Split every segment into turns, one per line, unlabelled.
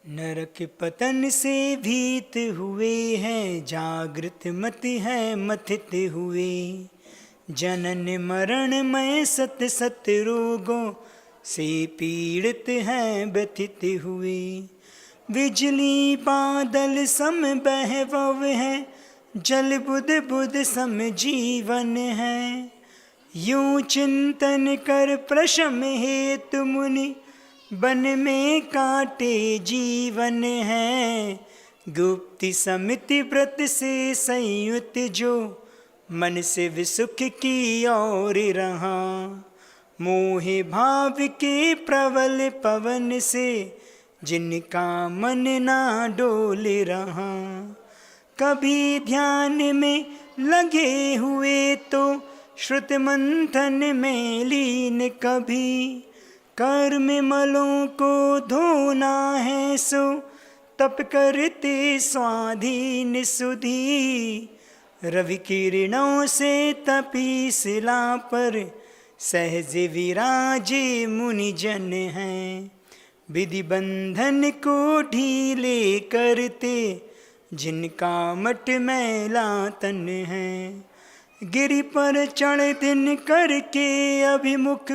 नरक पतन से भीत हुए हैं, जागृत मत है मथित हुए। जनन मरणमय सत सत रोगों से पीड़ित हैं व्यथित हुए। बिजली बादल सम बहवव है, जल बुद बुद सम जीवन है। यूं चिंतन कर प्रशम हेतु मुनि, बन में काटे जीवन है। गुप्ति समिति व्रत से संयुत जो, मन से विसुख की ओर रहा। मोहे भाव के प्रबल पवन से, जिनका मन ना डोल रहा। कभी ध्यान में लगे हुए तो, श्रुत मंथन में लीन कभी। कर्म मलों को धोना है सो, तप करते स्वाधीन सुधी। रवि किरणों से तपी शिला पर, सहज विराजे मुनि जन हैं। विधि बंधन को ढीले करते, जिनका मट मैला तन है। गिरि पर चढ़ दिन करके अभिमुख,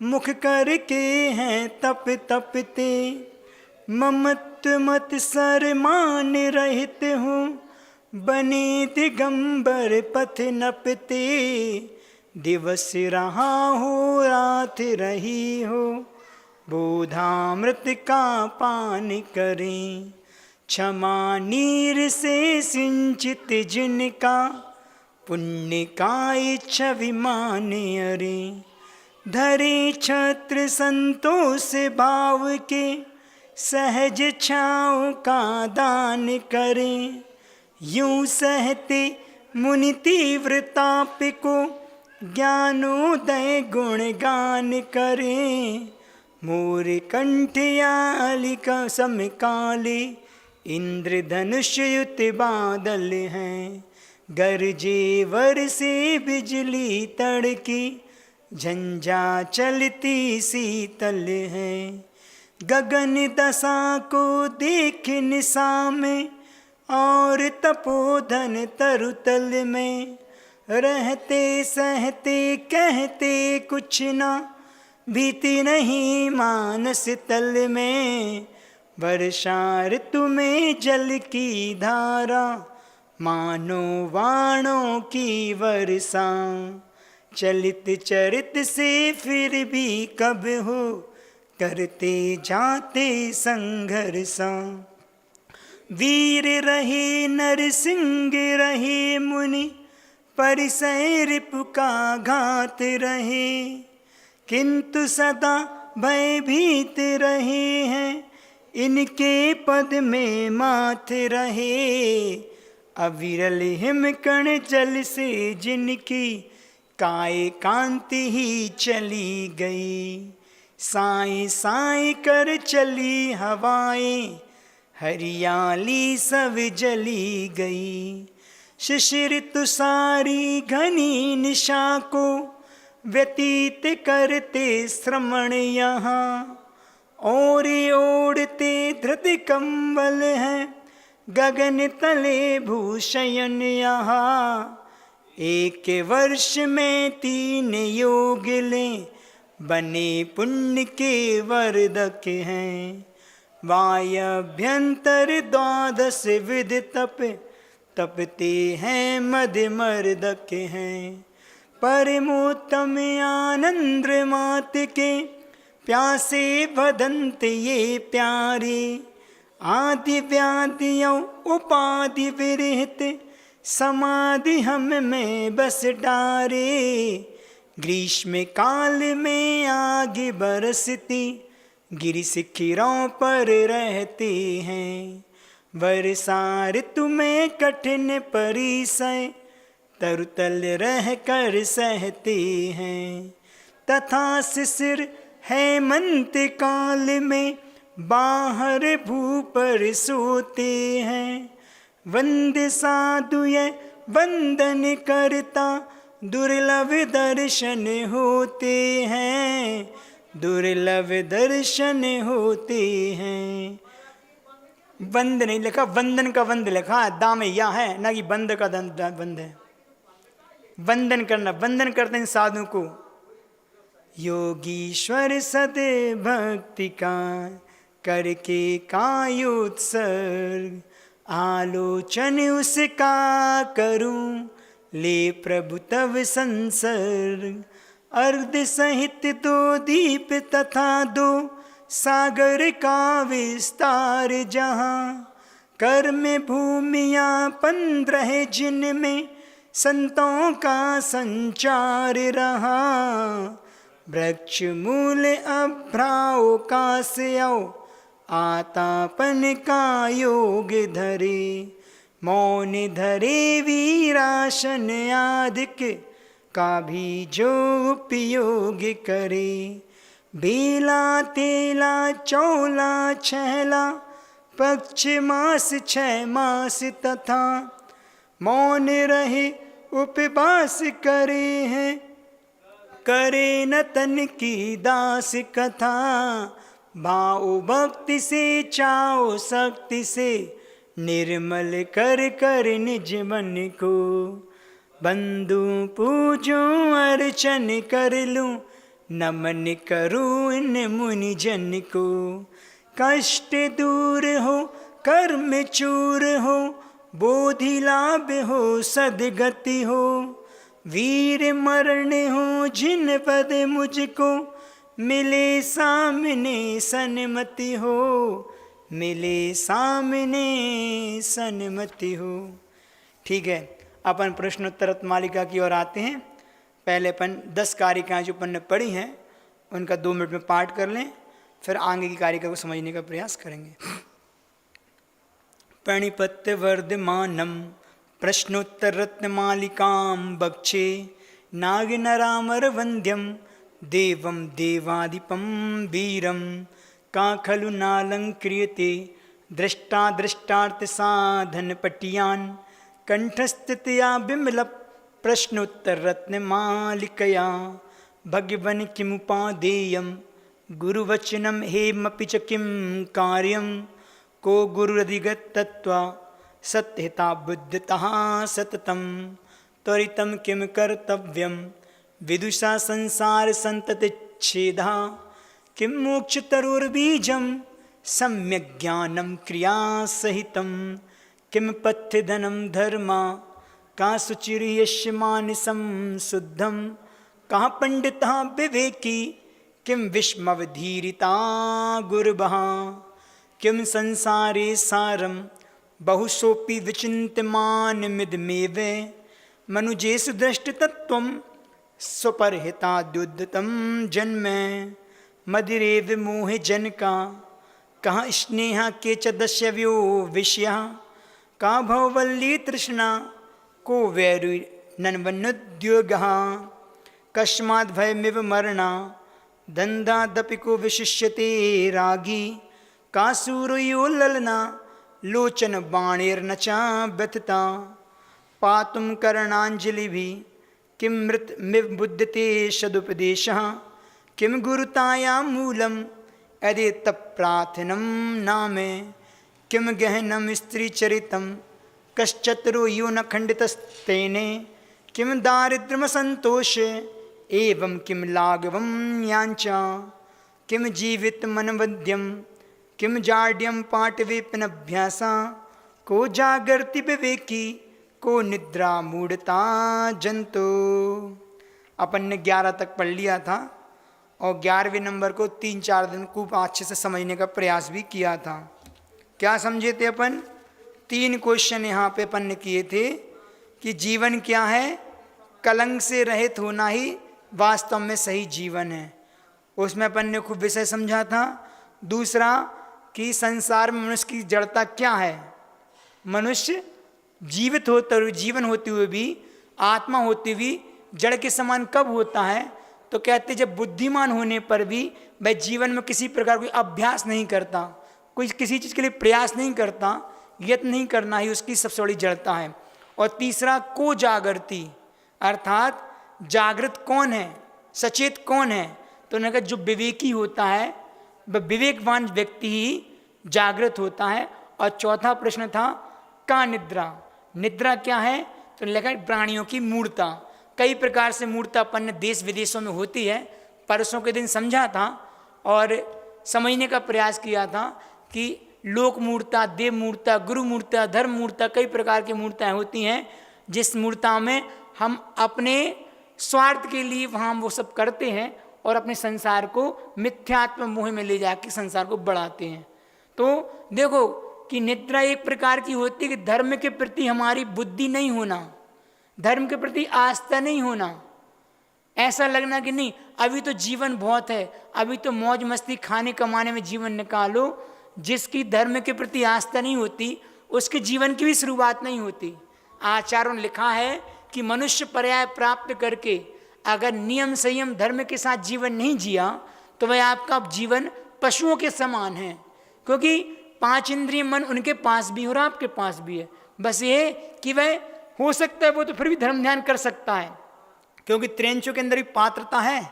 मुख करके हैं तप तपते। ममत्व मत सर मान रहित हूँ, बने दिगंबर पथ नपते। दिवस रहा हो रात रही हो, बोधामृत का पान करें। क्षमा नीर से सिंचित जिनका, पुण्य का इच्छा विमान अरे। धरे छत्र संतोष भाव के, सहज छाँव का दान करें। यूं सहते मुनि तीव्र ताप को, ज्ञानोदय गुण गान करें। मोर कंठ यालिका समकाले, इंद्रधनुष युत बादल हैं। गरजे बरसे बिजली तड़की, झंझा चलती शीतल है। गगन दशा को देख निशा में, और तपोधन तरुतल में। रहते सहते कहते कुछ ना, भीति नहीं मानस तल में। वर्षा ऋतु में जल की धारा, मानो वाणों की वर्षा। चलित चरित से फिर भी कब हो, करते जाते संघर्षा। वीर रहे नरसिंह रहे मुनि, परिसय रिपु का घात रहे। किंतु सदा भयभीत रहे हैं, इनके पद में माथ रहे। अविरल हिमकण जल से जिनकी, काय कांति ही चली गई। साई साई कर चली हवाएं, हरियाली सब जली गई। शिशिर तुषारी घनी निशा को, व्यतीत करते श्रमण यहाँ। और ओढ़ते धृत कंबल हैं, गगन तले भूषयन यहाँ। एक वर्ष में 3 योग लें, बने पुण्य के वर्धक हैं। वायभ्यंतर 12 विध तप, तपते हैं मद मर्दक हैं। परमोत्तम आनंद मात के, प्यासे बदंत ये प्यारे। आदि व्याधियों उपाधि विरहित, समाधि हम में बस डारे। ग्रीष्म काल में आग बरसती, गिरि शिखरों पर रहते हैं। वर्षा ऋतु में कठिन परिसय, तरुतल रह कर सहते हैं। तथा शिशिर हेमंत काल में, बाहर भू पर सोते हैं। वंद साधु ये वंदन करता, दुर्लभ दर्शन होते हैं। दुर्लभ दर्शन होते हैं। बंद नहीं लिखा, वंदन का वंद लिखा है, दाम या है ना कि बंद का बंद है। वंदन करना, वंदन करते हैं साधु को। योगीश्वर सद भक्ति का करके कायोत्सर्ग, आलोचन उसका करूं ले प्रभु तव संसर्ग। अर्ध सहित दो दीप तथा दो सागर का विस्तार जहाँ, कर्म भूमियाँ 15 जिनमें संतों का संचार रहा। वृक्ष मूल अभ्राओ का स्याओ आतापन का योग धरे, मौन धरे वीरासन आदिक का भी जो उपयोग करे। बेला तेला चौला छहला पक्ष मास 6 मास तथा, मौन रहे उपवास करे हैं करे न तन की दास कथा। भाओ भक्ति से चाओ शक्ति से निर्मल कर कर निज मन को। बंधु पूजो अर्चन कर लूं नमन करूं इन मुनि जन को। कष्ट दूर हो कर्म चूर हो बोधि लाभ हो सदगति हो। वीर मरण हो जिन पद मुझको मिले सामने सन्मति हो। मिले सामने सन्मति हो। ठीक है, अपन प्रश्नोत्तर मालिका की ओर आते हैं। पहले अपन 10 कारिकाएँ जो अपन ने पढ़ी हैं उनका 2 मिनट में पाठ कर लें, फिर आगे की कारिका को समझने का प्रयास करेंगे। प्रणिपत्य वर्धमानम प्रश्नोत्तर रत्नमालिकां बक्षे, नाग नरामर वंद्यम देवं देवाधिपं वीरं। का खलु नालंक्रियते दृष्टा दृष्टार्थ साधन पटियान। कंठस्थितया बिमल प्रश्नोत्तर रत्नमालिकया। भगवन किमुपादेयं गुरुवचनं हेमपि च किं कार्यं। को गुरुरधिगत तत्त्वा सत्यता बुद्धतः सततं। त्वरितं किं कर्तव्यं विदुषा संसार संततिच्छेदः। किं मोक्षतरुर्बीजं सम्यक् ज्ञानं क्रियासहितं। किं पथ्यधनं धर्मा का शुचिर्यस्य मानसं शुद्धं। कः पंडितः विवेकी किं विस्मवधीरिता गुरवः। किं संसारे सारं बहुशोऽपि विचिन्त्यमानमिदमेव। मनुजेषु दृष्टतत्त्वं स्वपरहिताद्युद्धतं जन्म। मदिरेव मोहे जनका कः स्नेहा के च दस्यव्यो विषयः। का भववल्ली तृष्णा को वैरुनन्वनुद्योगः। कस्माद् भयमिव मरणा दन्दादपि को विशिष्यते रागी। का सूर्यो ललना लोचन बाणेर्न च व्यथिता। पातुं करणाञ्जलिभिः किं मृतमिव बुध्यते सदुपदेशः। किं गुरुतायां मूलं यदि तत्प्रार्थनं नाम। किं गहनं स्त्रीचरितं कश्चतुरो यो न खण्डितस्तेने। किं दारिद्र्यमसन्तोष एवं किं लाघवं याञ्चा। किं जीवितमनवद्यं किं जाड्यं पाटवेपनभ्यासा। को जागर्ति विवेकी को निद्रा मूढ़ता जंतो। अपन ने 11 तक पढ़ लिया था और 11वें नंबर को 3-4 दिन खूब अच्छे से समझने का प्रयास भी किया था। क्या समझे थे अपन? 3 क्वेश्चन यहाँ पे अपन ने किए थे कि जीवन क्या है। कलंक से रहित होना ही वास्तव में सही जीवन है, उसमें अपन ने खूब विषय समझा था। दूसरा कि संसार में मनुष्य की जड़ता क्या है। मनुष्य जीवित होते हुए, जीवन होते हुए भी, आत्मा होते हुए जड़ के समान कब होता है? तो कहते जब बुद्धिमान होने पर भी वह जीवन में किसी प्रकार कोई अभ्यास नहीं करता, कोई किसी चीज़ के लिए प्रयास नहीं करता, यत्न नहीं करना ही उसकी सबसे बड़ी जड़ता है। और तीसरा को जागृति, अर्थात जागृत कौन है, सचेत कौन है? तो उन्होंने कहा जो विवेकी होता है वह विवेकवान व्यक्ति ही जागृत होता है और चौथा प्रश्न था का निद्रा, निद्रा क्या है? तो लिखा है प्राणियों की मूर्ता। कई प्रकार से मूर्तापन्न देश विदेशों में होती है। परसों के दिन समझा था और समझने का प्रयास किया था कि लोक मूर्ता, देव मूर्ता, गुरु मूर्ता, धर्म मूर्ता, कई प्रकार की मूर्ताएं होती हैं, जिस मूर्ता में हम अपने स्वार्थ के लिए वहाँ वो सब करते हैं और अपने संसार को मिथ्यात्म मोह में ले जाकर संसार को बढ़ाते हैं। तो देखो कि निद्रा एक प्रकार की होती है कि धर्म के प्रति हमारी बुद्धि नहीं होना, धर्म के प्रति आस्था नहीं होना, ऐसा लगना कि नहीं अभी तो जीवन बहुत है, अभी तो मौज मस्ती खाने कमाने में जीवन निकालो। जिसकी धर्म के प्रति आस्था नहीं होती उसके जीवन की भी शुरुआत नहीं होती। आचार्यों ने लिखा है कि मनुष्य पर्याय प्राप्त करके अगर नियम संयम धर्म के साथ जीवन नहीं जिया तो वह आपका जीवन पशुओं के समान है, क्योंकि 5 इंद्रिय मन उनके पास भी और आपके पास भी है। बस ये कि वह हो सकता है वो तो फिर भी धर्म ध्यान कर सकता है, क्योंकि त्रेंचों के अंदर भी पात्रता है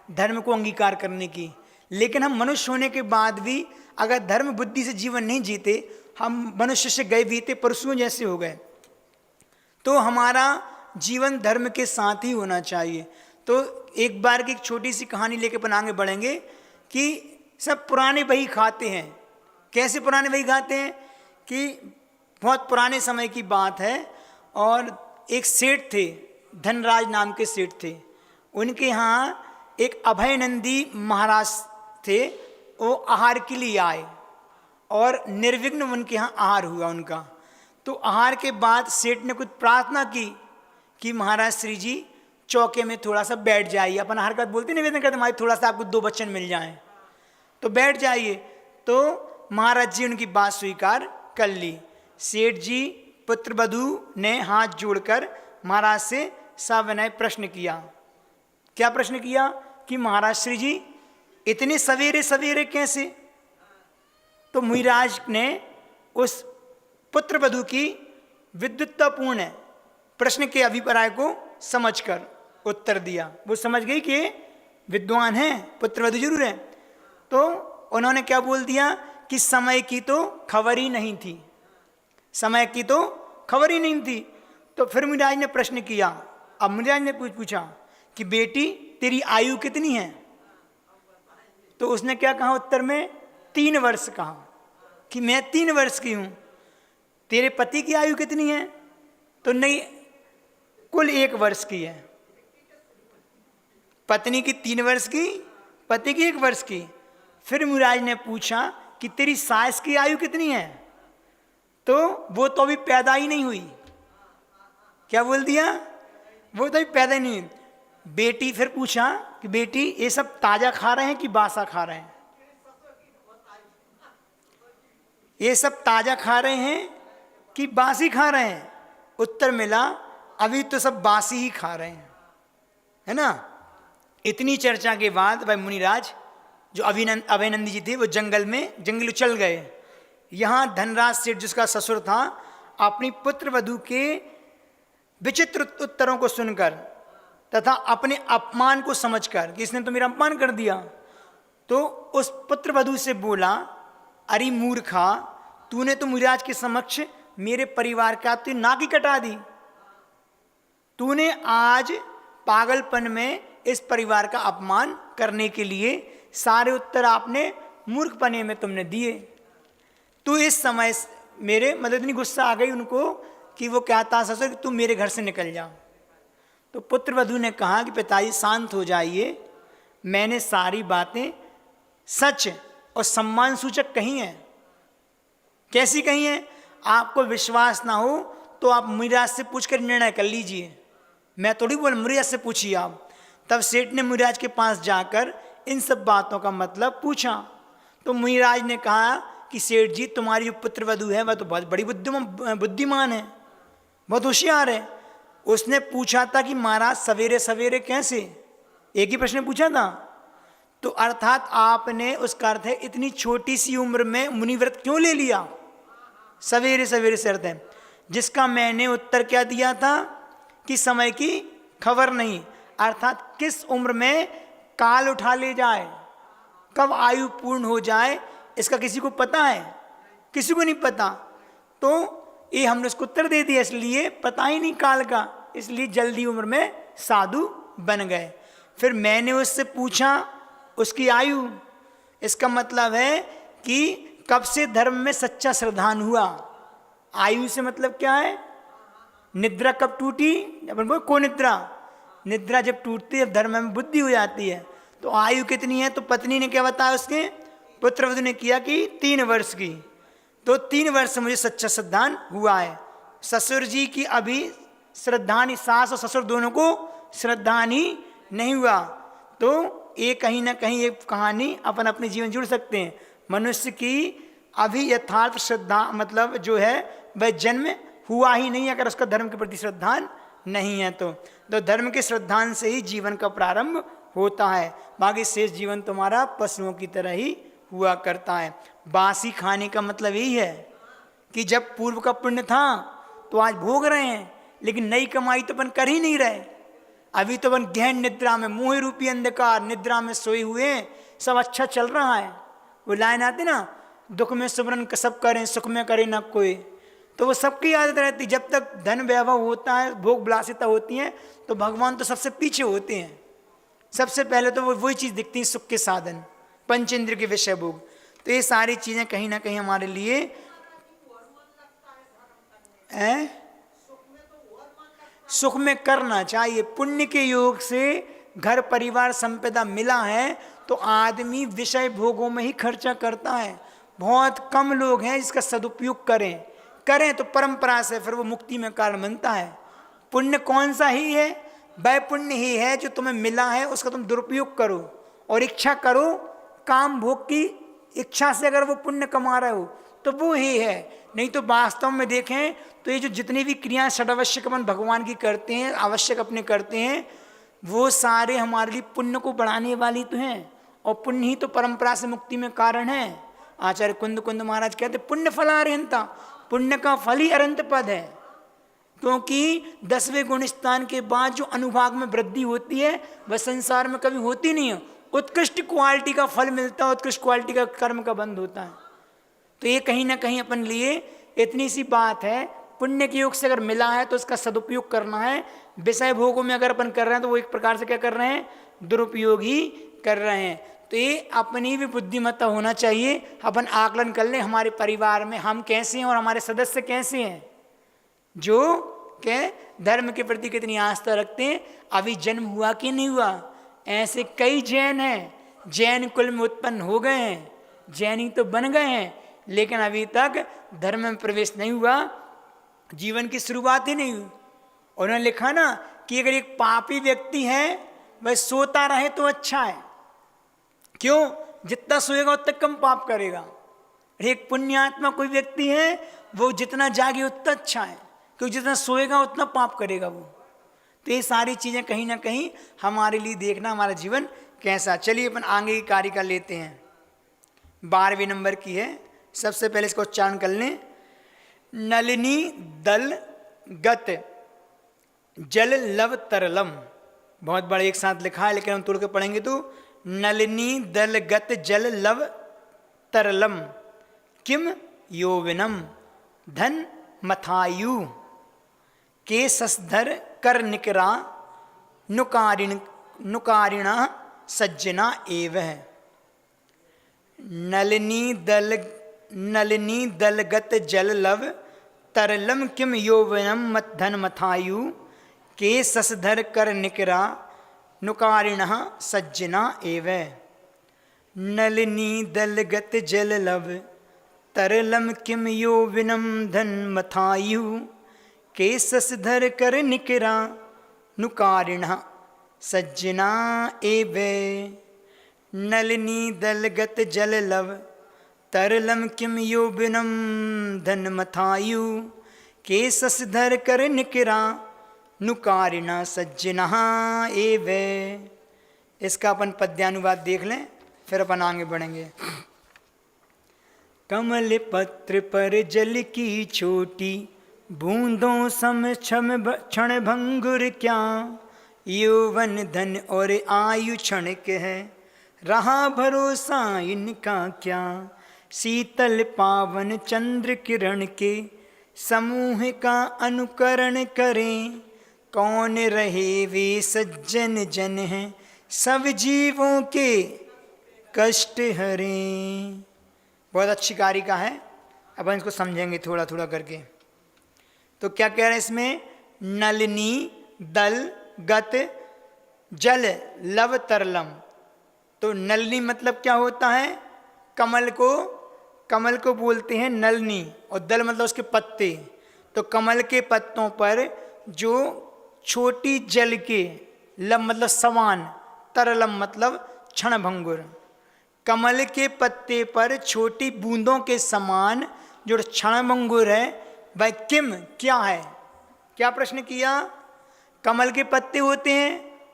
धर्म को अंगीकार करने की। लेकिन हम मनुष्य होने के बाद भी अगर धर्म बुद्धि से जीवन नहीं जीते, हम मनुष्य से गए बीते परशुओं जैसे हो गए। तो हमारा जीवन धर्म के साथ ही होना चाहिए। तो एक बार की एक छोटी सी कहानी लेके अपन आगे बढ़ेंगे कि सब पुराने वही खाते हैं। कैसे पुराने वही खाते हैं कि बहुत पुराने समय की बात है और एक सेठ थे, धनराज नाम के सेठ थे। उनके यहाँ एक अभयनंदी महाराज थे। वो आहार के लिए आए और निर्विघ्न उनके यहाँ आहार हुआ उनका। तो आहार के बाद सेठ ने कुछ प्रार्थना की कि महाराज श्री जी चौके में थोड़ा सा बैठ जाइए। अपन आहार का बोलते निवेदन करते हमारे थोड़ा सा आपको 2 वचन मिल जाएं तो बैठ जाइए। तो महाराज जी उनकी बात स्वीकार कर ली। सेठ जी पुत्र वधू ने हाथ जोड़कर महाराज से सविनय प्रश्न किया। क्या प्रश्न किया कि महाराज श्री जी इतने सवेरे सवेरे कैसे? तो मुनिराज ने उस पुत्र वधू की विद्वत्तापूर्ण प्रश्न के अभिप्राय को समझकर उत्तर दिया। वो समझ गई कि विद्वान है, पुत्र वधू जरूर है। तो उन्होंने क्या बोल दिया कि समय की तो खबर ही नहीं थी, समय की तो खबर ही नहीं थी। तो फिर मुनिराज ने प्रश्न किया। अब मुनिराज ने पूछा कि बेटी तेरी आयु कितनी है? तो उसने क्या कहा उत्तर में? 3 वर्ष कहा कि मैं 3 वर्ष की हूं। तेरे पति की आयु कितनी है? तो नहीं, कुल 1 वर्ष की है। पत्नी की 3 वर्ष की, पति की 1 वर्ष की। फिर मुनिराज ने पूछा कि तेरी सास की आयु कितनी है? तो वो तो अभी पैदा ही नहीं हुई। क्या बोल दिया? वो तो अभी पैदा ही नहीं हुई। बेटी फिर पूछा कि बेटी ये सब ताजा खा रहे हैं कि बासा खा रहे हैं? ये सब ताजा खा रहे हैं कि बासी खा रहे हैं? उत्तर मिला अभी तो सब बासी ही खा रहे हैं, है ना। इतनी चर्चा के बाद भाई मुनिराज जो अभयनंदी जी थे वो जंगल चल गए। यहाँ धनराज सेठ जिसका ससुर था अपनी पुत्र वधू के विचित्र उत्तरों को सुनकर तथा अपने अपमान को समझकर कि इसने तो मेरा अपमान कर दिया, तो उस पुत्र वधू से बोला, अरे मूर्खा, तूने तो मुनिराज के समक्ष मेरे परिवार का तो नाक ही कटा दी। तूने आज पागलपन में इस परिवार का अपमान करने के लिए सारे उत्तर आपने मूर्खपने में तुमने दिए। तो इस समय मेरे मतलब इतनी गुस्सा आ गई उनको कि वो कहता ससुर कि तुम मेरे घर से निकल जा। तो पुत्र वधू ने कहा कि पिताजी शांत हो जाइए, मैंने सारी बातें सच और सम्मान सूचक कही हैं। कैसी कही हैं? आपको विश्वास ना हो तो आप मुनिराज से पूछकर निर्णय कर लीजिए, मैं थोड़ी बोल, मुनिराज से पूछिए आप। तब सेठ ने मुनिराज के पास जाकर इन सब बातों का मतलब पूछा। तो मुनिराज ने कहा कि सेठ जी तुम्हारी जो पुत्र वधू है वह तो बहुत बड़ी बुद्धिमान है, बहुत होशियार है। उसने पूछा था कि महाराज सवेरे सवेरे कैसे? एक ही प्रश्न पूछा था। तो अर्थात आपने, उसका अर्थ है इतनी छोटी सी उम्र में मुनिव्रत क्यों ले लिया? सवेरे सवेरे से अर्थ है जिसका मैंने उत्तर क्या दिया था कि समय की खबर नहीं, अर्थात किस उम्र में काल उठा ले जाए, कब आयु पूर्ण हो जाए, इसका किसी को पता है? किसी को नहीं पता। तो ये हमने उसको उत्तर दे दिया, इसलिए पता ही नहीं काल का, इसलिए जल्दी उम्र में साधु बन गए। फिर मैंने उससे पूछा उसकी आयु, इसका मतलब है कि कब से धर्म में सच्चा श्रद्धान हुआ। आयु से मतलब क्या है? निद्रा कब टूटी? अपन बोल को निद्रा, निद्रा जब टूटती है धर्म में बुद्धि हो जाती है। तो आयु कितनी है? तो पत्नी ने क्या बताया, उसके पुत्रवधू ने किया कि 3 वर्ष की। तो 3 वर्ष मुझे सच्चा श्रद्धान हुआ है। ससुर जी की अभी श्रद्धान, सास और ससुर दोनों को श्रद्धान ही नहीं हुआ। तो ये कहीं ना कहीं एक कहानी अपन अपने जीवन जुड़ सकते हैं। मनुष्य की अभी यथार्थ श्रद्धा मतलब जो है वह जन्म हुआ ही नहीं अगर उसका धर्म के प्रति श्रद्धान नहीं है। तो धर्म के श्रद्धान से ही जीवन का प्रारंभ होता है, बाकी शेष जीवन तुम्हारा पशुओं की तरह ही हुआ करता है। बासी खाने का मतलब यही है कि जब पूर्व का पुण्य था तो आज भोग रहे हैं, लेकिन नई कमाई तो अपन कर ही नहीं रहे। अभी तो अपन गहन निद्रा में, मोह रूपी अंधकार निद्रा में सोए हुए हैं, सब अच्छा चल रहा है। वो लाइन आती ना, दुख में सुमरन सब करें, सुख में करे ना कोई। तो वो सबकी आदत रहती, जब तक धन वैभव होता है, भोग विलासिता होती है, तो भगवान तो सबसे पीछे होते हैं। सबसे पहले तो वो वही चीज़ दिखती है, सुख के साधन, पंचेंद्र के विषय भोग। तो ये सारी चीज़ें कहीं ना कहीं हमारे लिए सुख में करना चाहिए। पुण्य के योग से घर परिवार संपदा मिला है तो आदमी विषय भोगों में ही खर्चा करता है। बहुत कम लोग हैं जिसका सदुपयोग करें तो परंपरा से फिर वो मुक्ति में कारण बनता है। पुण्य कौन सा ही है? वह पुण्य ही है जो तुम्हें मिला है, उसका तुम दुरुपयोग करो और इच्छा करो, काम भोग की इच्छा से अगर वो पुण्य कमा रहे हो तो वो ही है। नहीं तो वास्तव में देखें तो ये जो जितनी भी क्रियाएं षडावश्यक अपन भगवान की करते हैं, आवश्यक अपने करते हैं, वो सारे हमारे लिए पुण्य को बढ़ाने वाली तो हैं, और पुण्य ही तो परंपरा से मुक्ति में कारण है। आचार्य कुंद महाराज कहते पुण्य फलार्हंता, पुण्य का फल ही अनंत पद है। क्योंकि 10वें गुण स्थान के बाद जो अनुभाग में वृद्धि होती है वह संसार में कभी होती नहीं है। उत्कृष्ट क्वालिटी का फल मिलता है, उत्कृष्ट क्वालिटी का कर्म का बंध होता है। तो ये कहीं ना कहीं अपन लिए इतनी सी बात है, पुण्य के योग से अगर मिला है तो उसका सदुपयोग करना है। विषय भोगों में अगर अपन कर रहे हैं तो वो एक प्रकार से क्या कर रहे हैं? दुरुपयोग ही कर रहे हैं। तो ये अपनी भी बुद्धिमत्ता होना चाहिए। अपन आकलन कर लें हमारे परिवार में हम कैसे हैं और हमारे सदस्य कैसे हैं, जो के धर्म के प्रति कितनी आस्था रखते हैं। अभी जन्म हुआ कि नहीं हुआ? ऐसे कई जैन हैं, जैन कुल में उत्पन्न हो गए हैं, जैनी तो बन गए हैं, लेकिन अभी तक धर्म में प्रवेश नहीं हुआ, जीवन की शुरुआत ही नहीं हुई। उन्होंने लिखा ना कि अगर एक पापी व्यक्ति है वह सोता रहे तो अच्छा है। क्यों? जितना सोएगा उतना कम पाप करेगा। एक पुण्यात्मा कोई व्यक्ति है वो जितना जागे उतना अच्छा है, क्योंकि जितना सोएगा उतना पाप करेगा वो। तो ये सारी चीज़ें कहीं ना कहीं हमारे लिए देखना, हमारा जीवन कैसा। चलिए अपन आगे की कारिका लेते हैं, 12वें नंबर की है। सबसे पहले इसका उच्चारण कर लें। नलिनी दल गत जल लव तरलम, बहुत बड़ा एक साथ लिखा है लेकिन हम तोड़ के पढ़ेंगे तो नलिनी दल गत जल लव तरलम किम यौवनम धन मथायु केशधर कर निकरा नुकारिणा सज्जना एवं। नलिनी दलगत जल लव तरलम किम यौवनम धन मथायु केशधर कर निकरा नुकारिणः सज्जना एवं। नलिनी दलगत जल लव तरलम किम यौवनम धन मथायु केशधर कर निकरा नुकारिणः सज्जना एवं। नलिनी दलगत जल लव तरलम किम यौवनम धन मथायु केशधर कर निकरा नुकारिणा सज्जना एवं। इसका अपन पद्यानुवाद देख लें फिर अपन आगे बढ़ेंगे। कमल पत्र पर जल की छोटी बूंदों सम क्षण भंगुर क्या, यौवन धन और आयु क्षणिक है, रहा भरोसा इनका क्या। शीतल पावन चंद्र किरण के समूह का अनुकरण करें। कौन रहे वे सज्जन जन हैं, सब जीवों के कष्ट हरें। बहुत अच्छी कारिका है, अब इसको समझेंगे थोड़ा थोड़ा करके। तो क्या कह रहे हैं इसमें? नलिनी दल गत जल लव तरलम। तो नलिनी मतलब क्या होता है? कमल को बोलते हैं नलिनी, और दल मतलब उसके पत्ते। तो कमल के पत्तों पर जो छोटी जल के, लब मतलब समान, तरलम मतलब क्षणभंगुर, कमल के पत्ते पर छोटी बूंदों के समान जो क्षणभंगुर है, वह किम क्या है? क्या प्रश्न किया? कमल के पत्ते होते हैं,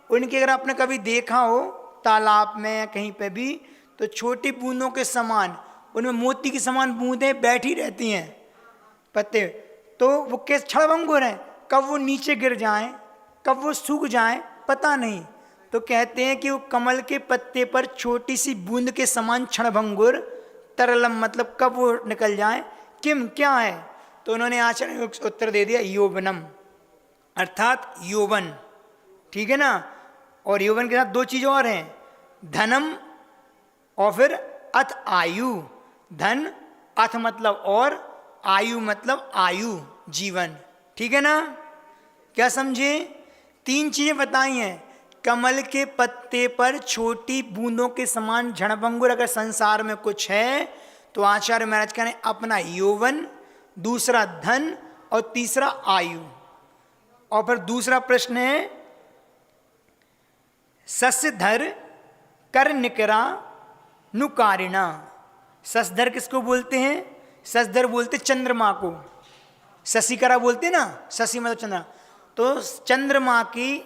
उनके अगर आपने कभी देखा हो तालाब में या कहीं पे भी, तो छोटी बूंदों के समान, उनमें मोती की समान बूंदें बैठी रहती हैं पत्ते। तो वो कैसे क्षणभंगुर हैं, कब वो नीचे गिर जाएं, कब वो सूख जाएं, पता नहीं। तो कहते हैं कि वो कमल के पत्ते पर छोटी सी बूंद के समान क्षणभंगुर, तरलम मतलब कब वो निकल जाए, किम क्या है? तो उन्होंने आचार्य उत्तर दे दिया यौवनम, अर्थात यौवन। ठीक है ना? और यौवन के साथ दो चीज़ और हैं, धनम और फिर अथ आयु। धन अथ मतलब और, आयु मतलब आयु, जीवन। ठीक है ना? क्या समझे? तीन चीजें बताई हैं। कमल के पत्ते पर छोटी बूंदों के समान क्षणभंगुर अगर संसार में कुछ है तो आचार्य महाराज कह रहे हैं अपना यौवन, दूसरा धन और तीसरा आयु। और फिर दूसरा प्रश्न है सस्यधर कर निकरा नुकारिणा। सस्धर किसको बोलते हैं? सस्धर बोलते चंद्रमा को, शशिकरा बोलते ना, शशि मतलब चंद्रमा। तो चंद्रमा की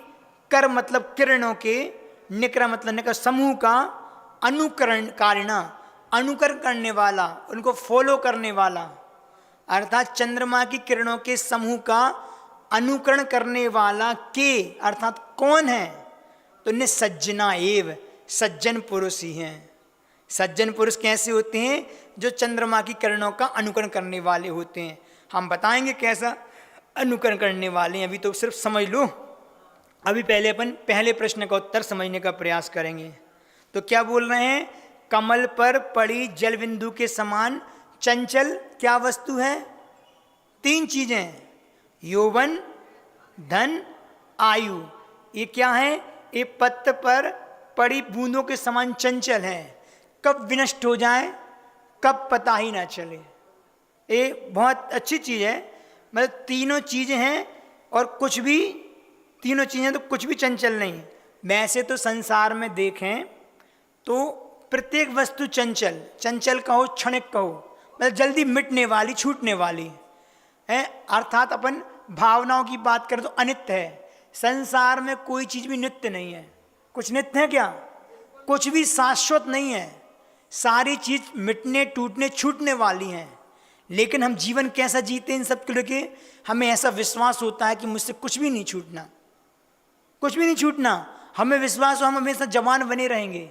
कर मतलब किरणों के, निकरा मतलब निकर समूह का, अनुकरण कारिणा अनुकरण करने वाला, उनको फॉलो करने वाला, अर्थात चंद्रमा की किरणों के समूह का अनुकरण करने वाला के अर्थात कौन है? तो निसज्जना एव, सज्जन पुरुष ही हैं। सज्जन पुरुष कैसे होते हैं? जो चंद्रमा की किरणों का अनुकरण करने वाले होते हैं। हम बताएंगे कैसा अनुकरण करने वाले हैं, अभी तो सिर्फ समझ लो। अभी पहले अपन पहले प्रश्न का उत्तर समझने का प्रयास करेंगे। तो क्या बोल रहे हैं? कमल पर पड़ी जल बिंदु के समान चंचल क्या वस्तु है? तीन चीजें, यौवन, धन, आयु। ये क्या है? ये पत्त पर पड़ी बूंदों के समान चंचल है, कब विनष्ट हो जाए कब पता ही ना चले। ये बहुत अच्छी चीज है, मतलब तीनों चीजें हैं और कुछ भी, तीनों चीजें तो कुछ भी चंचल नहीं। वैसे तो संसार में देखें तो प्रत्येक वस्तु चंचल, चंचल कहो क्षणिक कहो, मतलब जल्दी मिटने वाली, छूटने वाली है। अर्थात अपन भावनाओं की बात करें तो अनित्य है। संसार में कोई चीज भी नित्य नहीं है। कुछ नित्य है क्या? कुछ भी शाश्वत नहीं है। सारी चीज मिटने, टूटने, छूटने वाली हैं। लेकिन हम जीवन कैसा जीते इन सब को लेके? हमें ऐसा विश्वास होता है कि मुझसे कुछ भी नहीं छूटना, कुछ भी नहीं छूटना। हमें विश्वास हो हम हमेशा जवान बने रहेंगे।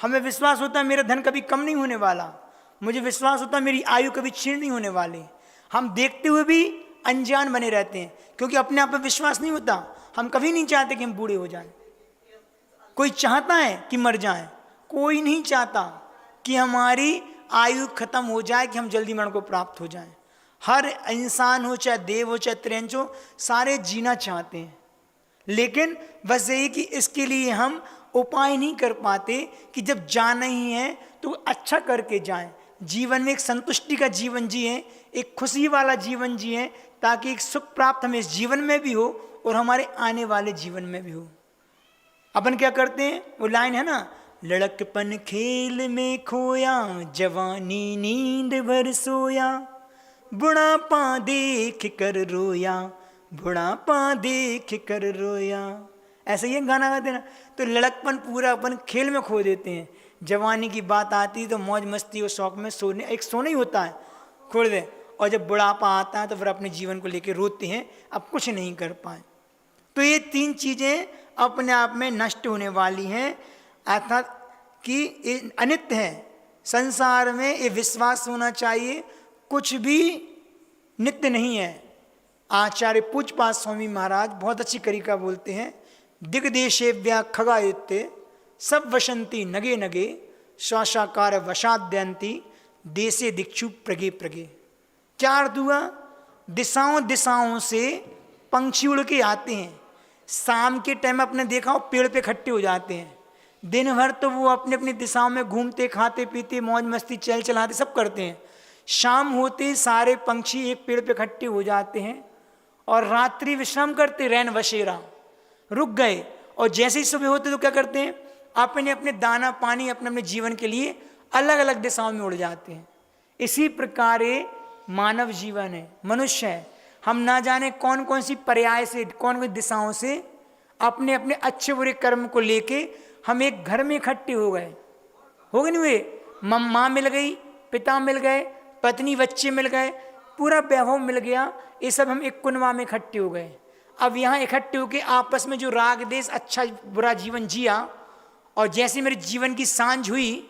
हमें विश्वास होता है मेरा धन कभी कम नहीं होने वाला। मुझे विश्वास होता है मेरी आयु कभी क्षीण नहीं होने वाली। हम देखते हुए भी अनजान बने रहते हैं क्योंकि अपने आप पर विश्वास नहीं होता। हम कभी नहीं चाहते कि हम बूढ़े हो जाएं। कोई चाहता है कि मर जाएं? कोई नहीं चाहता कि हमारी आयु खत्म हो जाए, कि हम जल्दी मरण को प्राप्त हो जाएं। हर इंसान हो, चाहे देव हो चाहे त्रियंच हो, सारे जीना चाहते हैं। लेकिन बस यही कि इसके लिए हम उपाय नहीं कर पाते कि जब जाना ही है तो अच्छा करके जाएं। जीवन में एक संतुष्टि का जीवन जिए, एक खुशी वाला जीवन जिए, ताकि एक सुख प्राप्त हमें इस जीवन में भी हो और हमारे आने वाले जीवन में भी हो। अपन क्या करते हैं? वो लाइन है ना, लड़कपन खेल में खोया, जवानी नींद भर सोया, बुढ़ापा देख कर रोया, बुढ़ापा देख कर रोया। ऐसा ही गाना गाते ना। तो लड़कपन पूरा अपन खेल में खो देते हैं। जवानी की बात आती तो मौज मस्ती और शौक में सोने, एक सोना ही होता है, खोल दे। और जब बुढ़ापा आता है तो फिर अपने जीवन को लेकर रोते हैं, अब कुछ नहीं कर पाए। तो ये तीन चीजें अपने आप में नष्ट होने वाली हैं, अर्थात कि अनित्य है। संसार में ये विश्वास होना चाहिए कुछ भी नित्य नहीं है। आचार्य पूज्यपाद स्वामी महाराज बहुत अच्छी करिका बोलते हैं, दिग्देशेव्या खगायुत्ते सब वसंती नगे नगे श्वासाकार वशाद्यंती देशे दिक्षु प्रगे प्रगे। क्या अर्थ हुआ? दिशाओं दिशाओं से पंछी उड़ के आते हैं। शाम के टाइम अपने देखा हो पेड़ पे इकट्ठे हो जाते हैं, दिन भर तो वो अपनी अपनी दिशाओं में घूमते खाते पीते मौज मस्ती चल चलाते सब करते हैं। शाम होते सारे पंछी एक पेड़ पे इकट्ठे हो जाते हैं और रात्रि विश्राम करते, रैन बसेरा रुक गए। और जैसे ही सुबह होते तो क्या करते हैं? अपने अपने दाना पानी अपने अपने जीवन के लिए अलग अलग दिशाओं में उड़ जाते हैं। इसी प्रकार मानव जीवन है, मनुष्य है। हम ना जाने कौन कौन सी पर्याय से कौन कौन दिशाओं से अपने अपने अच्छे बुरे कर्म को लेके हम एक घर में इकट्ठे हो गए नहीं हुए? माँ मिल गई, पिता मिल गए, पत्नी बच्चे मिल गए, पूरा वैभव मिल गया। ये सब हम एक कुनवा में इकट्ठे हो गए। अब यहाँ इकट्ठे होकर आपस में जो राग देश अच्छा बुरा जीवन जिया, और जैसे मेरे जीवन की सांझ हुई,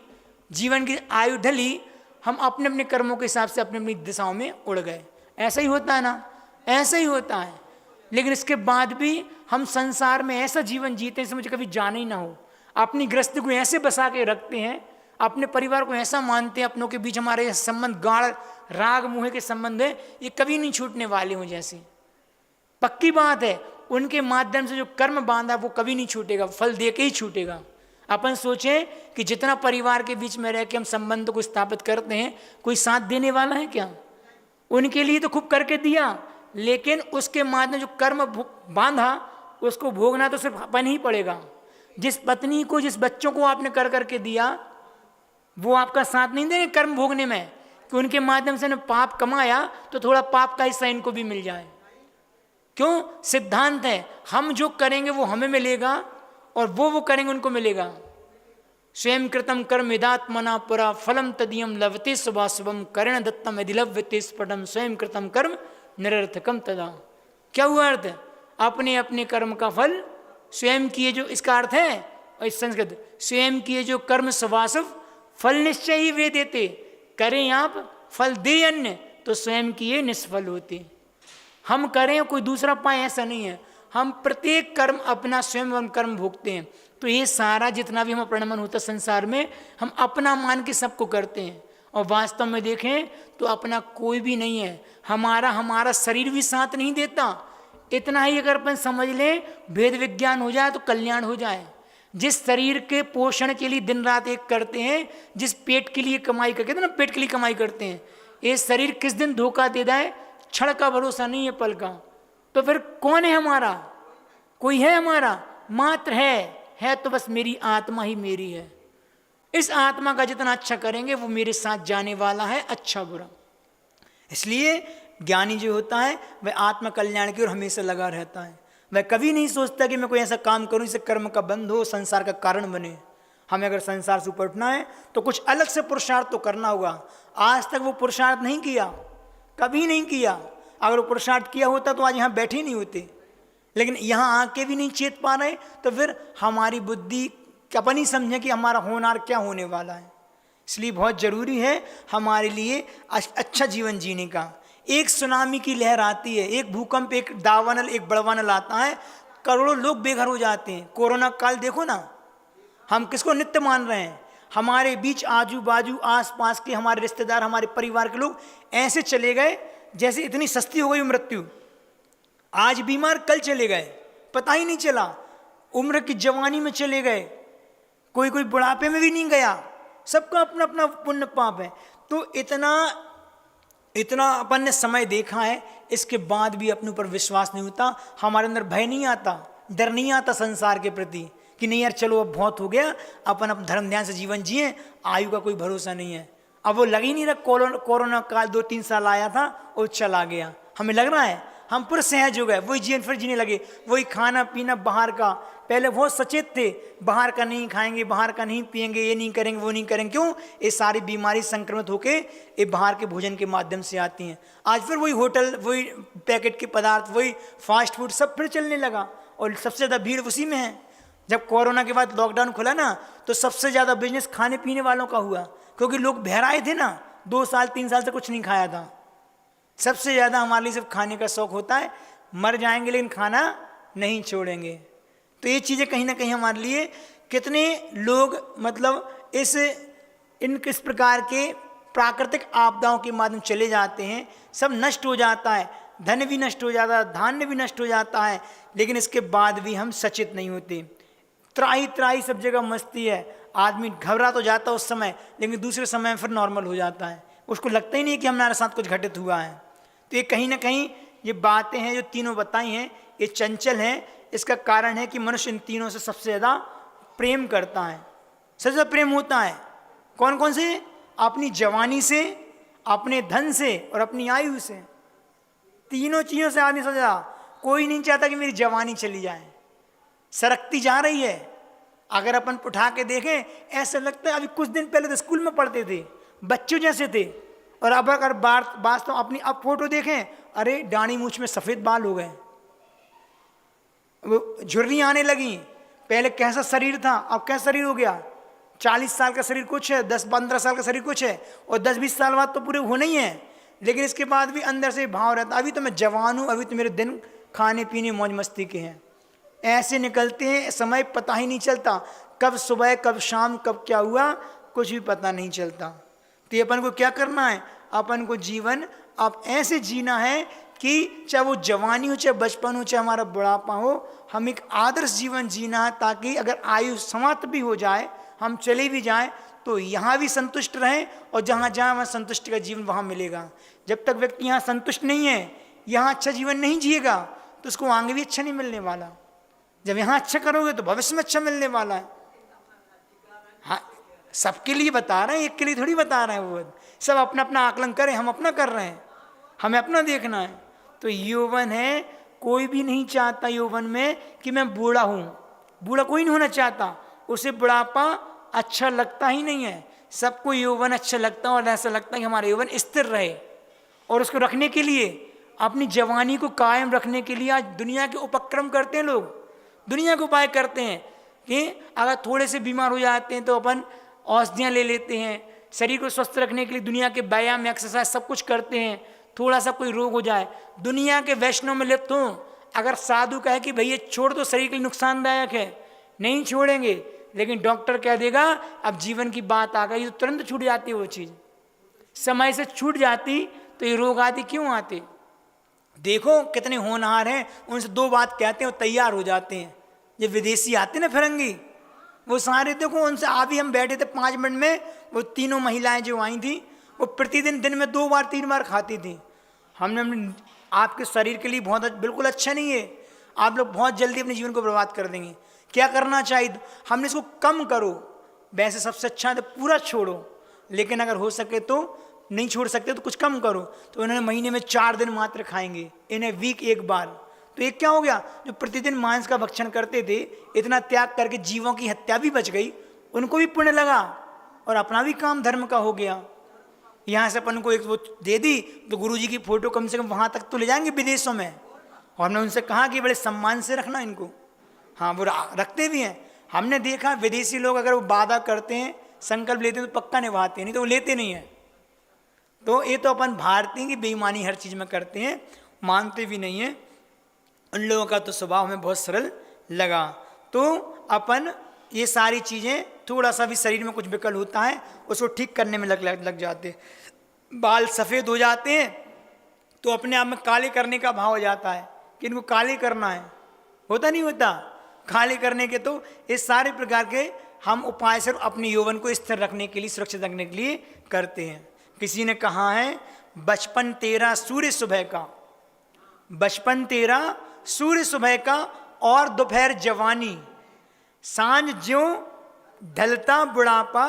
जीवन की आयु ढली, हम अपने अपने कर्मों के हिसाब से अपनी अपनी दिशाओं में उड़ गए। ऐसा ही होता है ना? ऐसा ही होता है। लेकिन इसके बाद भी हम संसार में ऐसा जीवन जीते हैं मुझे कभी जाना ही ना हो। अपनी गृहस्थी को ऐसे बसा के रखते हैं, अपने परिवार को ऐसा मानते हैं, अपनों के बीच हमारे संबंध गाढ़ राग मोह के संबंध है, ये कभी नहीं छूटने वाले हों। जैसे पक्की बात है, उनके माध्यम से जो कर्म बांधा वो कभी नहीं छूटेगा, फल दे के ही छूटेगा। अपन सोचें कि जितना परिवार के बीच में रह के हम संबंध को स्थापित करते हैं, कोई साथ देने वाला है क्या? उनके लिए तो खूब करके दिया, लेकिन उसके माध्यम जो कर्म बांधा उसको भोगना तो सिर्फ अपन ही पड़ेगा। जिस पत्नी को, जिस बच्चों को आपने कर करके दिया, वो आपका साथ नहीं देंगे कर्म भोगने में, कि उनके माध्यम से ने पाप कमाया तो थोड़ा पाप का हिस्सा इनको भी मिल जाए। क्यों? सिद्धांत है, हम जो करेंगे वो हमें मिलेगा और वो करेंगे उनको मिलेगा। स्वयं कृतम कर्म यदात्मना पुरा फलम तदीयम लभते शुभाशुभम कर्ण दत्तम यदि लभ्यते स्फुटम स्वयं कृतम कर्म निरर्थकम तदा। क्या हुआ अर्थ? अपने अपने कर्म का फल स्वयं किए जो, इसका अर्थ है और इस संस्कृत स्वयं किए जो कर्म शुभाशुभ फल निश्चय ही वे देते। करें आप फल दे अन्य तो स्वयं किए निष्फल होते। हम करें कोई दूसरा पाए ऐसा नहीं है, हम प्रत्येक कर्म अपना स्वयं कर्म भोगते हैं। तो ये सारा जितना भी हम परिणमन होता है संसार में, हम अपना मान के सबको करते हैं, और वास्तव में देखें तो अपना कोई भी नहीं है। हमारा शरीर भी साथ नहीं देता। इतना ही अगर अपन समझ लें, भेद विज्ञान हो जाए तो कल्याण हो जाए। जिस शरीर के पोषण के लिए दिन रात एक करते हैं, जिस पेट के लिए कमाई करते हैं ना, पेट के लिए कमाई करते हैं, ये शरीर किस दिन धोखा दे जाए क्षण का भरोसा नहीं है, पल का। तो फिर कौन है हमारा? कोई है हमारा? मात्र है तो बस मेरी आत्मा ही मेरी है। इस आत्मा का जितना अच्छा करेंगे वो मेरे साथ जाने वाला है, अच्छा बुरा। इसलिए ज्ञानी जो होता है वह आत्म कल्याण की ओर हमेशा लगा रहता है। वह कभी नहीं सोचता कि मैं कोई ऐसा काम करूं जिससे कर्म का बंध हो, संसार का कारण बने। हमें अगर संसार से ऊपर उठना है तो कुछ अलग से पुरुषार्थ तो करना होगा। आज तक वो पुरुषार्थ नहीं किया, कभी नहीं किया। अगर वो पुरुषार्थ किया होता तो आज यहाँ बैठे नहीं होते। लेकिन यहाँ आके भी नहीं चेत पा रहे, तो फिर हमारी बुद्धि अपन ही समझे कि हमारा होनार क्या होने वाला है। इसलिए बहुत जरूरी है हमारे लिए अच्छा जीवन जीने का। एक सुनामी की लहर आती है, एक भूकंप, एक दावानल, एक बड़वानल आता है, करोड़ों लोग बेघर हो जाते हैं। कोरोना काल देखो ना, हम किसको नित्य मान रहे हैं? हमारे बीच आजू बाजू आस पास के हमारे रिश्तेदार, हमारे परिवार के लोग ऐसे चले गए जैसे इतनी सस्ती हो गई मृत्यु। आज बीमार, कल चले गए, पता ही नहीं चला। उम्र की जवानी में चले गए, कोई बुढ़ापे में भी नहीं गया। सबका अपना अपना पुण्य पाप है। तो इतना अपन ने समय देखा है, इसके बाद भी अपने ऊपर विश्वास नहीं होता, हमारे अंदर भय नहीं आता, डर नहीं आता संसार के प्रति कि नहीं यार चलो अब बहुत हो गया, अपन अपना धर्म ध्यान से जीवन जिए, आयु का कोई भरोसा नहीं है। अब वो लग ही नहीं रहा। कोरोना काल 2-3 साल आया था और चला गया। हमें लग रहा है हम पूरे सहज हो गए, वही जीवन फिर जीने लगे, वही खाना पीना बाहर का। पहले बहुत सचेत थे, बाहर का नहीं खाएंगे, बाहर का नहीं पिएंगे, ये नहीं करेंगे, वो नहीं करेंगे। क्यों? ये सारी बीमारी संक्रमित होके ये बाहर के भोजन के माध्यम से आती हैं। आज फिर वही होटल, वही पैकेट के पदार्थ, वही फास्ट फूड सब फिर चलने लगा, और सबसे ज़्यादा भीड़ उसी में है। जब कोरोना के बाद लॉकडाउन खुला ना, तो सबसे ज़्यादा बिजनेस खाने पीने वालों का हुआ। क्योंकि लोग बहराए थे ना, 2 साल 3 साल से कुछ नहीं खाया था। सबसे ज़्यादा हमारे लिए सिर्फ खाने का शौक होता है, मर जाएंगे लेकिन खाना नहीं छोड़ेंगे। तो ये चीज़ें कहीं ना कहीं हमारे लिए, कितने लोग मतलब किस प्रकार के प्राकृतिक आपदाओं के माध्यम चले जाते हैं, सब नष्ट हो जाता है, धन भी नष्ट हो जाता है, धान्य भी नष्ट हो जाता है, लेकिन इसके बाद भी हम सचेत नहीं होते। त्राही त्राही सब जगह मस्ती है, आदमी घबरा तो जाता है उस समय, लेकिन दूसरे समय में फिर नॉर्मल हो जाता है, उसको लगता ही नहीं कि हमारे साथ कुछ घटित हुआ है। तो ये कहीं ना कहीं ये बातें हैं जो तीनों बताई हैं, ये चंचल हैं। इसका कारण है कि मनुष्य इन तीनों से सबसे ज़्यादा प्रेम करता है। सबसे ज़्यादा प्रेम होता है कौन कौन से? अपनी जवानी से, अपने धन से और अपनी आयु से। तीनों चीज़ों से आदमी समझा, कोई नहीं चाहता कि मेरी जवानी चली जाए, सरकती जा रही है। अगर अपन उठा के देखें, ऐसा लगता है अभी कुछ दिन पहले तो स्कूल में पढ़ते थे, बच्चों जैसे थे, और अब अगर वास्तव अपनी अब फोटो देखें, अरे दाढ़ी मूछ में सफ़ेद बाल हो गए, वो झुर्रियाँ आने लगी। पहले कैसा शरीर था, अब कैसा शरीर हो गया। 40 साल का शरीर कुछ है, 10-15 साल का शरीर कुछ है, और 10-20 साल बाद तो पूरे होने ही है, लेकिन इसके बाद भी अंदर से भाव रहता, अभी तो मैं जवान हूँ, अभी तो मेरे दिन खाने पीने मौज मस्ती के हैं। ऐसे निकलते हैं, समय पता ही नहीं चलता, कब सुबह कब शाम कब क्या हुआ कुछ भी पता नहीं चलता। तो अपन को क्या करना है, अपन को जीवन अब ऐसे जीना है कि चाहे वो जवानी हो, चाहे बचपन हो, चाहे हमारा बुढ़ापा हो, हम एक आदर्श जीवन जीना है, ताकि अगर आयु समाप्त भी हो जाए, हम चले भी जाएं, तो यहाँ भी संतुष्ट रहें, और जहाँ जहाँ वहाँ संतुष्टि का जीवन वहाँ मिलेगा। जब तक व्यक्ति यहाँ संतुष्ट नहीं है, यहाँ अच्छा जीवन नहीं जिएगा, तो उसको आगे भी अच्छा नहीं मिलने वाला। जब यहाँ अच्छा करोगे तो भविष्य में अच्छा मिलने वाला है। हाँ, सबके लिए बता रहे हैं, एक के लिए थोड़ी बता रहे हैं। वो सब अपना अपना आकलन करें, हम अपना कर रहे हैं, हमें अपना देखना है। तो यौवन है, कोई भी नहीं चाहता यौवन में कि मैं बूढ़ा हूँ, बूढ़ा कोई नहीं होना चाहता, उसे बुढ़ापा अच्छा लगता ही नहीं है। सबको यौवन अच्छा लगता है, और ऐसा लगता है कि हमारा यौवन स्थिर रहे, और उसको रखने के लिए, अपनी जवानी को कायम रखने के लिए आज दुनिया के उपक्रम करते हैं लोग, दुनिया के उपाय करते हैं कि अगर थोड़े से बीमार हो जाते हैं तो अपन औषधियाँ ले लेते हैं, शरीर को स्वस्थ रखने के लिए दुनिया के व्यायाम एक्सरसाइज सब कुछ करते हैं। थोड़ा सा कोई रोग हो जाए, दुनिया के वैष्णव में लिप्त हों, अगर साधु कहे कि भैया छोड़ दो, शरीर के लिए नुकसानदायक है, नहीं छोड़ेंगे, लेकिन डॉक्टर कह देगा अब जीवन की बात आ गई, तो तुरंत छूट जाती है वो चीज़। समय से छूट जाती तो ये रोग आदि क्यों आते। देखो कितने होनहार हैं, उनसे 2 बात कहते हैं वो तैयार हो जाते हैं। ये विदेशी आते ना फिरंगी, वो सारे देखो, उनसे अभी हम बैठे थे 5 मिनट में, वो तीनों महिलाएं जो आई थी, वो प्रतिदिन दिन में 2 बार 3 बार खाती थी। हमने आपके शरीर के लिए बहुत बिल्कुल अच्छा नहीं है, आप लोग बहुत जल्दी अपने जीवन को बर्बाद कर देंगे। क्या करना चाहिए, हमने इसको कम करो, वैसे सबसे अच्छा है तो पूरा छोड़ो, लेकिन अगर हो सके तो नहीं छोड़ सकते तो कुछ कम करो। तो इन्होंने महीने में 4 दिन मात्र खाएंगे, इन्हें वीक 1 बार। तो एक क्या हो गया, जो प्रतिदिन मांस का भक्षण करते थे, इतना त्याग करके जीवों की हत्या भी बच गई, उनको भी पुण्य लगा और अपना भी काम धर्म का हो गया। यहाँ से अपन को एक वो दे दी तो गुरुजी की फोटो कम से कम वहाँ तक तो ले जाएंगे विदेशों में, और हमने उनसे कहा कि बड़े सम्मान से रखना इनको। हाँ, वो रखते भी हैं। हमने देखा विदेशी लोग अगर वो वादा करते हैं, संकल्प लेते हैं तो पक्का निभाते हैं, नहीं तो वो लेते नहीं हैं। तो ये तो अपन भारतीय की बेईमानी हर चीज़ में करते हैं, मानते भी नहीं हैं। उन लोगों का तो स्वभाव हमें बहुत सरल लगा। तो अपन ये सारी चीज़ें, थोड़ा सा भी शरीर में कुछ विकल होता है उसको ठीक करने में लग जाते। बाल सफ़ेद हो जाते हैं तो अपने आप में काले करने का भाव हो जाता है कि इनको काले करना है, होता नहीं होता काले करने के। तो इस सारे प्रकार के हम उपाय सिर्फ अपने यौवन को स्थिर रखने के लिए, सुरक्षित रखने के लिए करते हैं। किसी ने कहा है, बचपन तेरा सूर्य सुबह का, बचपन तेरा सूर्य सुबह का और दोपहर जवानी, सांझ ज्यों ढलता बुढ़ापा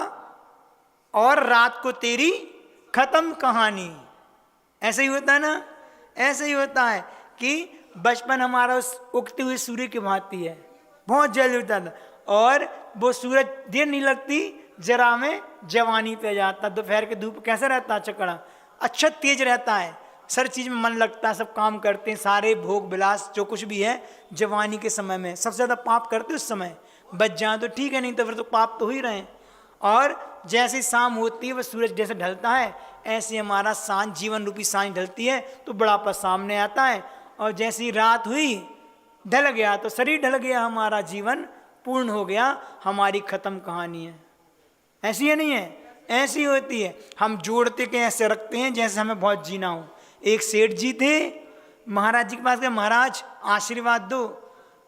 और रात को तेरी खत्म कहानी। ऐसे ही होता है ना, ऐसे ही होता है कि बचपन हमारा उस उगते हुए सूर्य की भांति है, बहुत जल्दी उगता था, और वो सूरज देर नहीं लगती जरा में जवानी पे जाता। दोपहर के धूप कैसा रहता, चकड़ा अच्छा तेज रहता है, हर चीज़ में मन लगता है, सब काम करते हैं, सारे भोग विलास जो कुछ भी है जवानी के समय में। सबसे ज़्यादा पाप करते उस समय, बच जाए तो ठीक है, नहीं तो फिर तो पाप तो हो ही रहे हैं। और जैसे शाम होती है वह सूरज जैसे ढलता है, ऐसे हमारा सांझ जीवन रूपी सांझ ढलती है तो बुढ़ापा सामने आता है, और जैसी रात हुई ढल गया तो शरीर ढल गया, हमारा जीवन पूर्ण हो गया, हमारी खत्म कहानी है। ऐसी है नहीं है? ऐसी होती है। हम जोड़ते के ऐसे रखते हैं जैसे हमें बहुत जीना हो। एक सेठ जी थे, महाराज जी के पास गए, महाराज आशीर्वाद दो।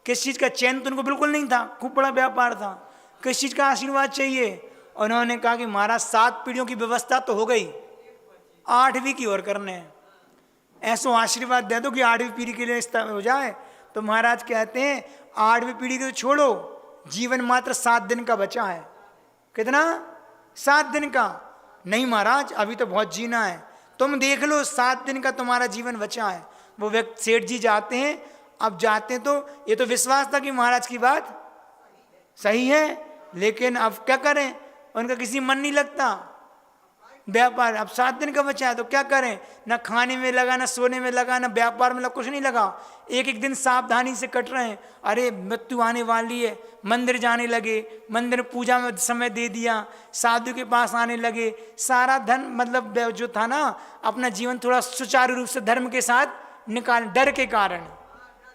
किस चीज़ का? चैन तो उनको बिल्कुल नहीं था, खूब बड़ा व्यापार था, किस चीज़ का आशीर्वाद चाहिए? उन्होंने कहा कि महाराज 7 पीढ़ियों की व्यवस्था तो हो गई, 8वीं की ओर करने हैं, ऐसो आशीर्वाद दे दो कि 8वीं पीढ़ी के लिए हो जाए। तो महाराज कहते हैं 8वीं पीढ़ी को तो छोड़ो, जीवन मात्र 7 दिन का बचा है। कितना? 7 दिन का। नहीं महाराज अभी तो बहुत जीना है। तुम देख लो 7 दिन का तुम्हारा जीवन बचा है। वो व्यक्ति सेठ जी जाते हैं, अब जाते हैं तो ये तो विश्वास था कि महाराज की बात सही है, लेकिन अब क्या करें, उनका किसी मन नहीं लगता व्यापार। अब 7 दिन का बचा है तो क्या करें, ना खाने में लगा, ना सोने में लगा, ना व्यापार में लगा, कुछ नहीं लगा। एक एक दिन सावधानी से कट रहे हैं। अरे मृत्यु आने वाली है, मंदिर जाने लगे, मंदिर पूजा में समय दे दिया, साधु के पास आने लगे, सारा धन मतलब जो था ना, अपना जीवन थोड़ा सुचारू रूप से धर्म के साथ निकाल, डर के कारण,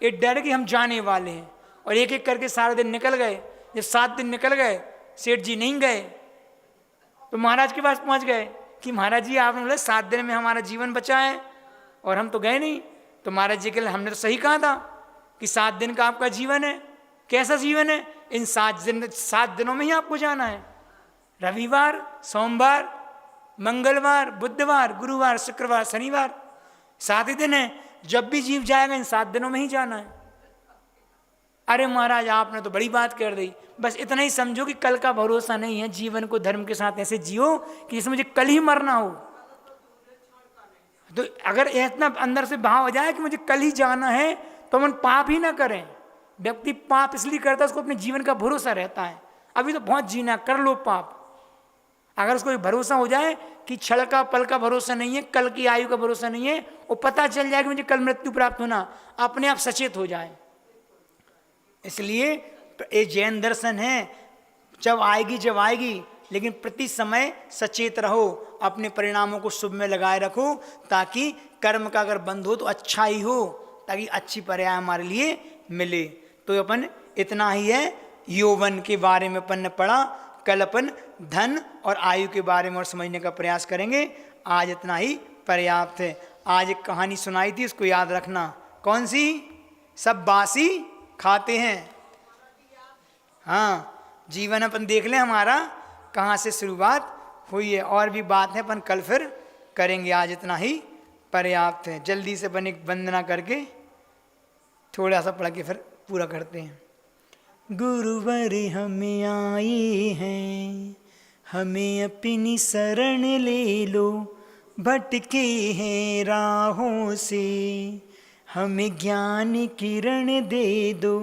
ये डर कि हम जाने वाले हैं, और एक एक करके सारे दिन निकल गए। जब 7 दिन निकल गए, सेठ जी नहीं गए तो महाराज के पास पहुंच गए कि महाराज जी आपने बोले 7 दिन में हमारा जीवन बचा है और हम तो गए नहीं। तो महाराज जी के लिए हमने तो सही कहा था कि 7 दिन का आपका जीवन है। कैसा जीवन है? इन 7 दिनों में ही आपको जाना है। रविवार, सोमवार, मंगलवार, बुधवार, गुरुवार, शुक्रवार, शनिवार, 7 ही दिन है। जब भी जीव जाएगा इन 7 दिनों में ही जाना है। अरे महाराज आपने तो बड़ी बात कर दी, बस इतना ही समझो कि कल का भरोसा नहीं है, जीवन को धर्म के साथ ऐसे जियो कि जैसे मुझे कल ही मरना हो। तो अगर इतना अंदर से भाव हो जाए कि मुझे कल ही जाना है तो हम पाप ही ना करें। व्यक्ति पाप इसलिए करता है उसको अपने जीवन का भरोसा रहता है, अभी तो बहुत जीना, कर लो पाप। अगर उसको भरोसा हो जाए कि क्षण का पल का भरोसा नहीं है, कल की आयु का भरोसा नहीं है, और पता चल जाए कि मुझे कल मृत्यु प्राप्त होना, अपने आप सचेत हो जाए। इसलिए ये जैन दर्शन है, जब आएगी, लेकिन प्रति समय सचेत रहो, अपने परिणामों को शुभ में लगाए रखो, ताकि कर्म का अगर बंध हो तो अच्छा ही हो, ताकि अच्छी पर्याय हमारे लिए मिले। तो अपन इतना ही है, यौवन के बारे में अपन ने पढ़ा, कल अपन धन और आयु के बारे में और समझने का प्रयास करेंगे। आज इतना ही पर्याप्त है। आज एक कहानी सुनाई थी, उसको याद रखना। कौन सी? सब बासी खाते हैं। हाँ, जीवन अपन देख लें हमारा कहाँ से शुरुआत हुई है, और भी बात है अपन कल फिर करेंगे। आज इतना ही पर्याप्त है। जल्दी से अपन एक वंदना करके थोड़ा सा पढ़ के फिर पूरा करते हैं। गुरुवर हमें आए हैं, हमें अपनी शरण ले लो, भटके हैं राहों से, हमें ज्ञान किरण दे दो,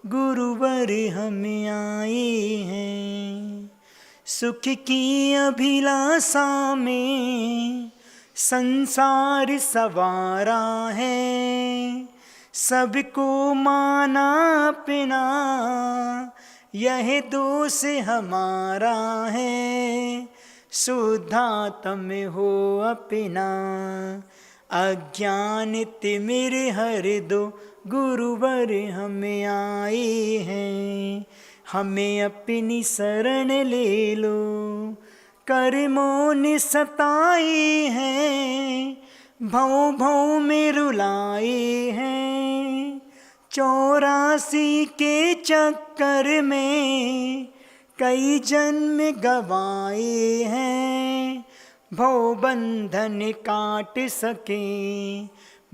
गुरुवर हमें आए हैं। सुख की अभिलाषा में संसार सवारा है, सबको माना अपना, यह दोष हमारा है, शुद्धात्म हो अपना, अज्ञान तिमिर हर दो, गुरुवर हमें आए हैं, हमें अपनी शरण ले लो। कर्मों ने सताए हैं, भौ भौ में रुलाए हैं, 84 के चक्कर में कई जन्म गवाए हैं, भव बंधन काट सके,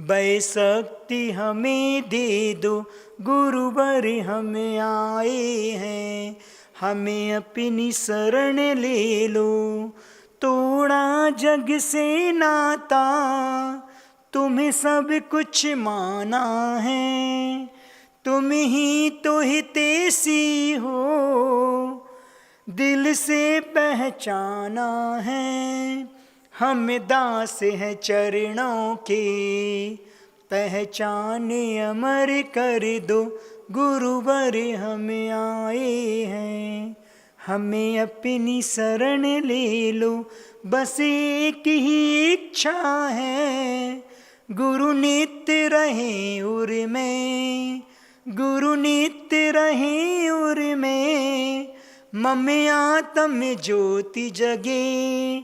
वै शक्ति हमें दे दो, गुरुवर हमें आए हैं, हमें अपनी शरण ले लो। तोड़ा जग से नाता, तुम्हें सब कुछ माना है, तुम ही तो हितैषी हो, दिल से पहचाना है, हम दास हैं चरणों के, पहचाने अमर कर दो, गुरुवर हमें आए हैं, हमें अपनी शरण ले लो, बस एक ही इच्छा है, गुरु नित्य रहे उर में, गुरु नित्य रहे उर में, मम आत्म ज्योति जगे,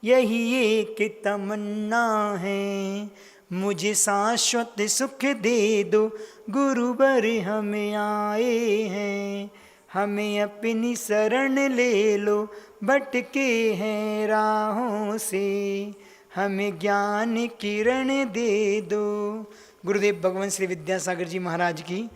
यही एक तमन्ना है, मुझे शाश्वत सुख दे दो, गुरुवर हम आए हैं, हमें अपनी शरण ले लो, भटके हैं राहों से, हमें ज्ञान किरण दे दो। गुरुदेव भगवान श्री विद्यासागर जी महाराज की